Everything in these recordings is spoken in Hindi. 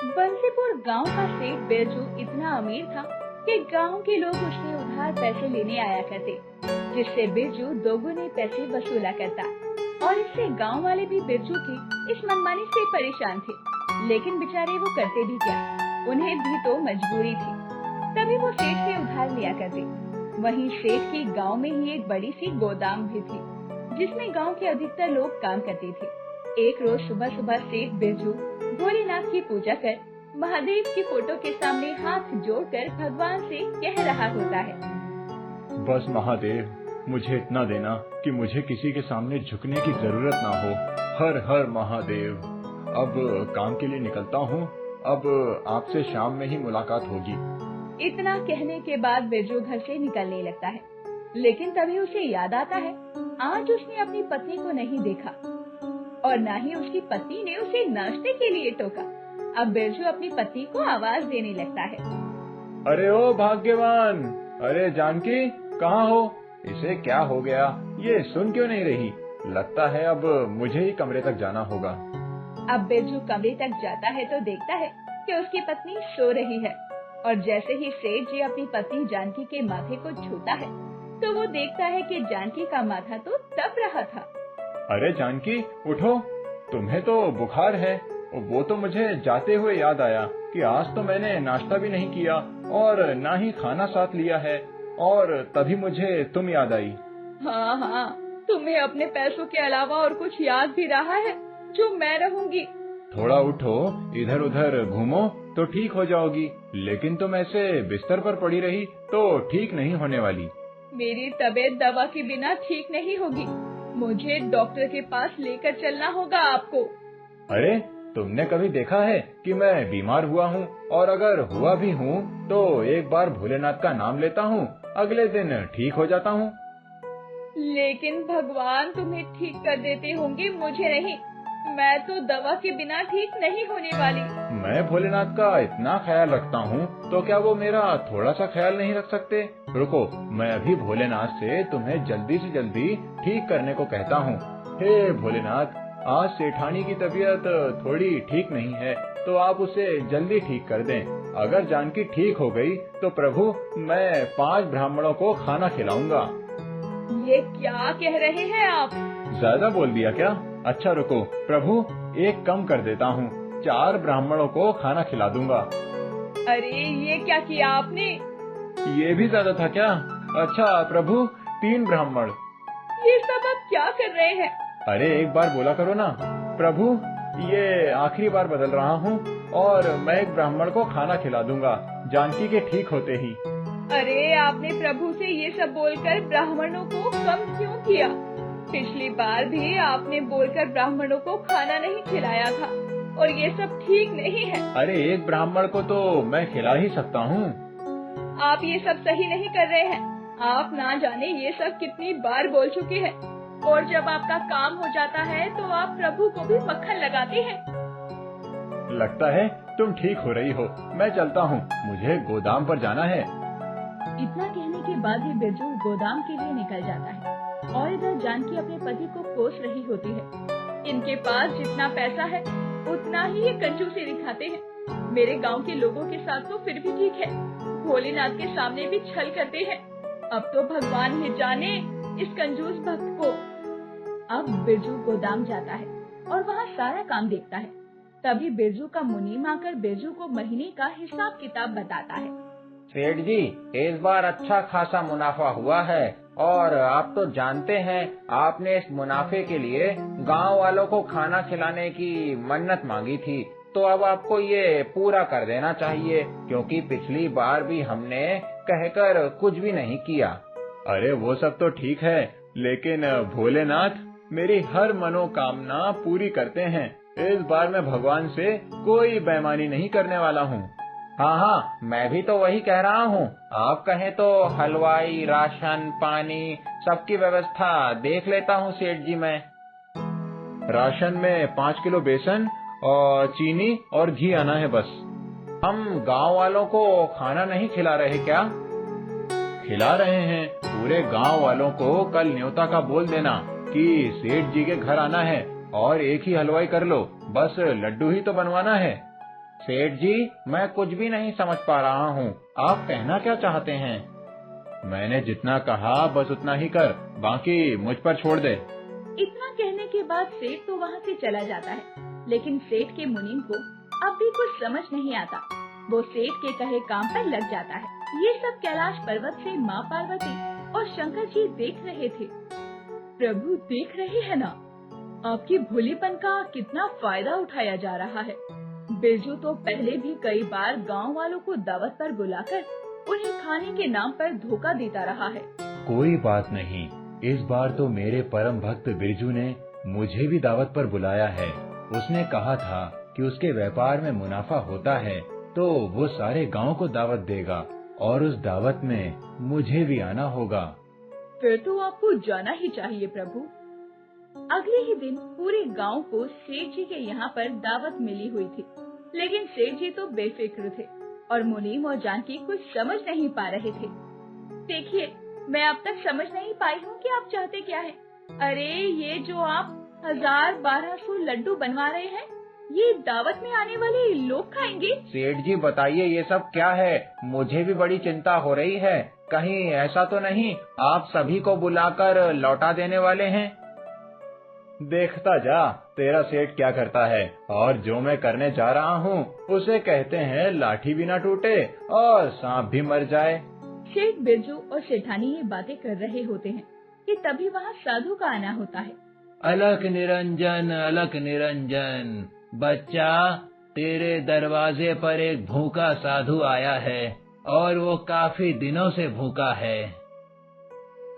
बंसीपुर गांव का सेठ बिरजू इतना अमीर था कि गांव के लोग उससे उधार पैसे लेने आया करते, जिससे बिरजू दोगुने पैसे वसूला करता। और इससे गांव वाले भी बिरजू की इस मनमानी से परेशान थे, लेकिन बेचारे वो करते भी क्या, उन्हें भी तो मजबूरी थी। तभी वो सेठ से उधार लिया करते। वहीं सेठ की गांव में ही एक बड़ी सी गोदाम भी थी, जिसमें गांव के अधिकतर लोग काम करते थे। एक रोज सुबह सुबह सेठ बिरजू भोलेनाथ की पूजा कर महादेव की फोटो के सामने हाथ जोड़कर भगवान से कह रहा होता है, बस महादेव, मुझे इतना देना कि मुझे किसी के सामने झुकने की जरूरत ना हो। हर हर महादेव। अब काम के लिए निकलता हूँ। अब आपसे शाम में ही मुलाकात होगी। इतना कहने के बाद बिरजू घर से निकलने लगता है, लेकिन तभी उसे याद आता है आज उसने अपनी पत्नी को नहीं देखा और न ही उसकी पत्नी ने उसे नाश्ते के लिए टोका। अब बिरजू अपनी पत्नी को आवाज देने लगता है, अरे ओ भाग्यवान, अरे जानकी कहाँ हो? इसे क्या हो गया? ये सुन क्यों नहीं रही? लगता है अब मुझे ही कमरे तक जाना होगा। अब बिरजू कमरे तक जाता है तो देखता है कि उसकी पत्नी सो रही है, और जैसे ही सेठ जी अपनी पत्नी जानकी के माथे को छूता है तो वो देखता है कि जानकी का माथा तो तप रहा था। अरे जानकी उठो, तुम्हें तो बुखार है। वो तो मुझे जाते हुए याद आया कि आज तो मैंने नाश्ता भी नहीं किया और ना ही खाना साथ लिया है, और तभी मुझे तुम याद आई। हाँ हाँ, तुम्हें अपने पैसों के अलावा और कुछ याद भी रहा है जो मैं रहूंगी। थोड़ा उठो, इधर उधर घूमो तो ठीक हो जाओगी, लेकिन तुम ऐसे बिस्तर पर पड़ी रही तो ठीक नहीं होने वाली। मेरी तबीयत दवा के बिना ठीक नहीं होगी, मुझे डॉक्टर के पास लेकर चलना होगा आपको। अरे तुमने कभी देखा है कि मैं बीमार हुआ हूँ? और अगर हुआ भी हूँ तो एक बार भोलेनाथ का नाम लेता हूँ, अगले दिन ठीक हो जाता हूँ। लेकिन भगवान तुम्हें ठीक कर देते होंगे, मुझे नहीं। मैं तो दवा के बिना ठीक नहीं होने वाली। मैं भोलेनाथ का इतना ख्याल रखता हूँ तो क्या वो मेरा थोड़ा सा ख्याल नहीं रख सकते? रुको, मैं अभी भोलेनाथ से तुम्हें जल्दी से जल्दी ठीक करने को कहता हूँ। हे भोलेनाथ, आज सेठानी की तबीयत थोड़ी ठीक नहीं है, तो आप उसे जल्दी ठीक कर दें। अगर जानकी ठीक हो गई तो प्रभु मैं 5 ब्राह्मणों को खाना खिलाऊंगा। ये क्या कह रहे हैं आप? ज्यादा बोल दिया क्या? अच्छा रुको प्रभु, एक कम कर देता हूँ, 4 ब्राह्मणों को खाना खिला दूंगा। अरे ये क्या किया आपने? ये भी ज्यादा था क्या? अच्छा प्रभु, 3 ब्राह्मण। ये सब आप क्या कर रहे हैं? अरे एक बार बोला करो ना। प्रभु ये आखिरी बार बदल रहा हूँ और मैं एक ब्राह्मण को खाना खिला दूंगा जानकी के ठीक होते ही। अरे आपने प्रभु से ये सब बोलकर ब्राह्मणों को कम क्यों किया? पिछली बार भी आपने बोलकर ब्राह्मणों को खाना नहीं खिलाया था, और ये सब ठीक नहीं है। अरे एक ब्राह्मण को तो मैं खिला ही सकता हूँ। आप ये सब सही नहीं कर रहे हैं। आप ना जाने ये सब कितनी बार बोल चुके हैं, और जब आपका काम हो जाता है तो आप प्रभु को भी मक्खन लगाते हैं। लगता है तुम ठीक हो रही हो। मैं चलता हूँ, मुझे गोदाम पर जाना है। इतना कहने के बाद ही बिरजू गोदाम के लिए निकल जाता है, और इधर जानकी अपने पति को कोस रही होती है। इनके पास जितना पैसा है उतना ही ये कंजूसी दिखाते हैं। मेरे गांव के लोगों के साथ तो फिर भी ठीक है, भोलेनाथ के सामने भी छल करते हैं। अब तो भगवान ही जाने इस कंजूस भक्त को। अब बिरजू गोदाम जाता है और वहाँ सारा काम देखता है। तभी बिरजू का मुनीम आकर बिरजू को महीने का हिसाब किताब बताता है। सेठ जी, इस बार अच्छा खासा मुनाफा हुआ है, और आप तो जानते हैं आपने इस मुनाफे के लिए गांव वालों को खाना खिलाने की मन्नत मांगी थी, तो अब आपको ये पूरा कर देना चाहिए, क्योंकि पिछली बार भी हमने कहकर कुछ भी नहीं किया। अरे वो सब तो ठीक है, लेकिन भोलेनाथ मेरी हर मनोकामना पूरी करते हैं। इस बार मैं भगवान से कोई बेईमानी नहीं करने वाला हूँ। हाँ हाँ, मैं भी तो वही कह रहा हूँ। आप कहें तो हलवाई, राशन, पानी सबकी व्यवस्था देख लेता हूँ सेठ जी मैं। राशन में 5 किलो बेसन और चीनी और घी आना है बस। हम गांव वालों को खाना नहीं खिला रहे क्या? खिला रहे हैं। पूरे गांव वालों को कल न्योता का बोल देना कि सेठ जी के घर आना है, और एक ही हलवाई कर लो, बस लड्डू ही तो बनवाना है। सेठ जी, मैं कुछ भी नहीं समझ पा रहा हूँ। आप कहना क्या चाहते हैं? मैंने जितना कहा बस उतना ही कर, बाकी मुझ पर छोड़ दे। इतना कहने के बाद सेठ तो वहाँ से चला जाता है, लेकिन सेठ के मुनीम को अब भी कुछ समझ नहीं आता। वो सेठ के कहे काम पर लग जाता है। ये सब कैलाश पर्वत से माँ पार्वती और शंकर जी देख रहे थे। प्रभु देख रहे हैं ना, आपकी भोलेपन का कितना फायदा उठाया जा रहा है। बिरजू तो पहले भी कई बार गांव वालों को दावत पर बुलाकर उन्हें खाने के नाम पर धोखा देता रहा है। कोई बात नहीं, इस बार तो मेरे परम भक्त बिरजू ने मुझे भी दावत पर बुलाया है। उसने कहा था कि उसके व्यापार में मुनाफा होता है तो वो सारे गांव को दावत देगा और उस दावत में मुझे भी आना होगा। फिर तो आपको जाना ही चाहिए प्रभु। अगले ही दिन पूरे गांव को सेठ जी के यहाँ पर दावत मिली हुई थी, लेकिन सेठ जी तो बेफिक्र थे और मुनीम और जानकी कुछ समझ नहीं पा रहे थे। देखिए, मैं अब तक समझ नहीं पाई हूँ कि आप चाहते क्या हैं। अरे ये जो आप 1000-1200 लड्डू बनवा रहे हैं, ये दावत में आने वाले लोग खाएंगे? सेठ जी बताइए, ये सब क्या है? मुझे भी बड़ी चिंता हो रही है। कहीं ऐसा तो नहीं आप सभी को बुलाकर लौटा देने वाले हैं? देखता जा तेरा सेठ क्या करता है, और जो मैं करने जा रहा हूँ उसे कहते हैं लाठी भी ना टूटे और सांप भी मर जाए। सेठ बिरजू और सेठानी ये बातें कर रहे होते हैं कि तभी वहाँ साधु का आना होता है। अलख निरंजन, बच्चा, तेरे दरवाजे पर एक भूखा साधु आया है और वो काफी दिनों से भूखा है।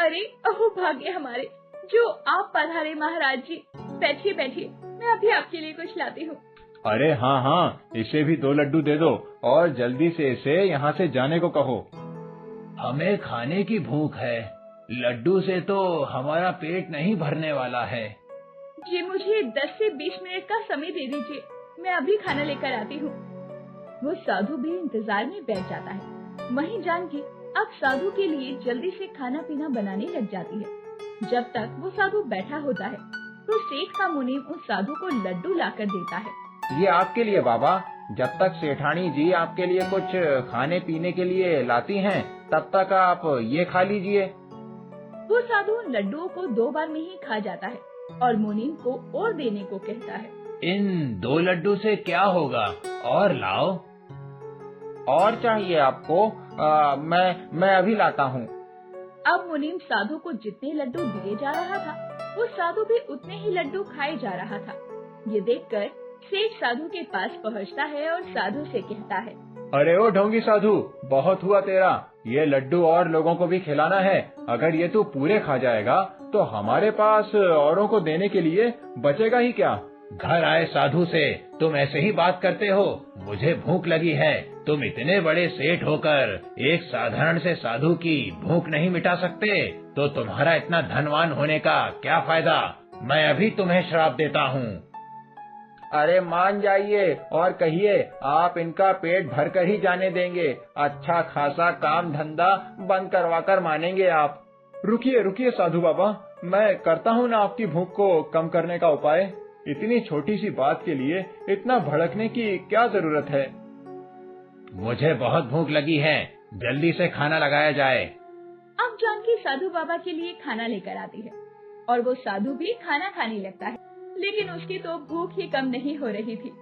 अरे अहो भाग्य हमारे, जो आप पधारे महाराज जी। बैठिए बैठिए, मैं अभी आपके लिए कुछ लाती हूँ। अरे हाँ हाँ, इसे भी 2 लड्डू दे दो और जल्दी से इसे यहाँ से जाने को कहो। हमें खाने की भूख है, लड्डू से तो हमारा पेट नहीं भरने वाला है। जी मुझे 10 से 20 मिनट का समय दे दीजिए, मैं अभी खाना लेकर आती हूँ। वो साधु भी इंतजार में बैठ जाता है। वहीं जानकी अब साधु के लिए जल्दी से खाना पीना बनाने लग जाती है। जब तक वो साधु बैठा होता है तो सेठ का मुनीम उस साधु को लड्डू लाकर देता है। ये आपके लिए बाबा, जब तक सेठानी जी आपके लिए कुछ खाने पीने के लिए लाती हैं, तब तक आप ये खा लीजिए। वो साधु लड्डुओं को 2 बार में ही खा जाता है और मुनीम को और देने को कहता है। इन 2 लड्डू से क्या होगा, और लाओ। और चाहिए आपको? मैं अभी लाता हूँ। अब मुनीम साधु को जितने लड्डू दिए जा रहा था, वो साधु भी उतने ही लड्डू खाए जा रहा था। ये देखकर सेठ साधु के पास पहुँचता है और साधु से कहता है, अरे ओ ढोंगी साधु, बहुत हुआ तेरा, ये लड्डू और लोगों को भी खिलाना है। अगर ये तू पूरे खा जाएगा तो हमारे पास औरों को देने के लिए बचेगा ही क्या। घर आए साधु से तुम ऐसे ही बात करते हो? मुझे भूख लगी है, तुम इतने बड़े सेठ होकर एक साधारण से साधु की भूख नहीं मिटा सकते, तो तुम्हारा इतना धनवान होने का क्या फायदा? मैं अभी तुम्हें श्राप देता हूँ। अरे मान जाइए और कहिए आप इनका पेट भर कर ही जाने देंगे। अच्छा खासा काम धंधा बंद करवा कर मानेंगे आप। रुकिए रुकिए साधु बाबा, मैं करता हूँ ना आपकी भूख को कम करने का उपाय। इतनी छोटी सी बात के लिए इतना भड़कने की क्या जरूरत है। मुझे बहुत भूख लगी है, जल्दी से खाना लगाया जाए। अब जानकी साधु बाबा के लिए खाना लेकर आती है और वो साधु भी खाना खाने लगता है, लेकिन उसकी तो भूख ही कम नहीं हो रही थी।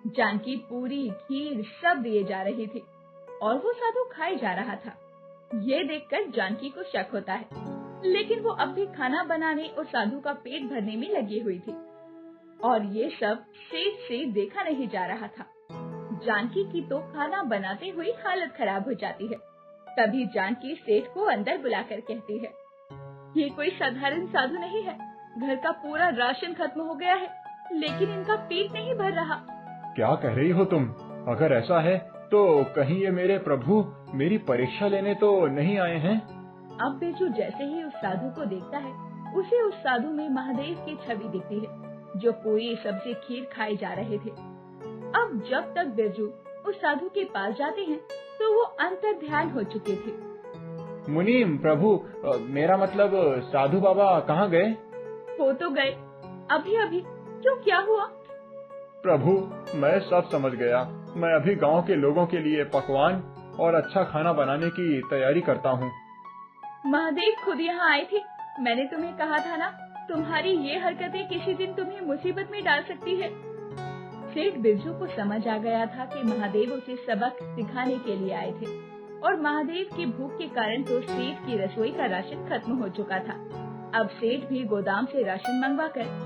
जानकी पूरी खीर सब दिए जा रही थी और वो साधु खाए जा रहा था। ये देखकर जानकी को शक होता है, लेकिन वो अब भी खाना बनाने और साधु का पेट भरने में लगी हुई थी और ये सब सेठ से देखा नहीं जा रहा था। जानकी की तो खाना बनाते हुए हालत खराब हो जाती है। तभी जानकी सेठ को अंदर बुलाकर कहती है, ये कोई साधारण साधु नहीं है, घर का पूरा राशन खत्म हो गया है, लेकिन इनका पेट नहीं भर रहा। क्या कह रही हो तुम? अगर ऐसा है तो कहीं ये मेरे प्रभु मेरी परीक्षा लेने तो नहीं आए हैं? अब बिरजू जैसे ही उस साधु को देखता है, उसे उस साधु में महादेव की छवि दिखती है, जो पूरी सब्जी खीर खाए जा रहे थे। अब जब तक बिरजू उस साधु के पास जाते हैं तो वो अंतर ध्यान हो चुके थे। मुनीम प्रभु, मेरा मतलब साधु बाबा कहाँ गए? हो तो गए, अभी अभी। क्यों, क्या हुआ? प्रभु, मैं सब समझ गया। मैं अभी गांव के लोगों के लिए पकवान और अच्छा खाना बनाने की तैयारी करता हूँ। महादेव खुद यहाँ आए थे। मैंने तुम्हें कहा था ना, तुम्हारी ये हरकतें किसी दिन तुम्हें मुसीबत में डाल सकती है। सेठ बिरजू को समझ आ गया था कि महादेव उसे सबक सिखाने के लिए आए थे और महादेव की भूख के कारण तो सेठ की रसोई का राशन खत्म हो चुका था। अब सेठ भी गोदाम से राशन मंगवा कर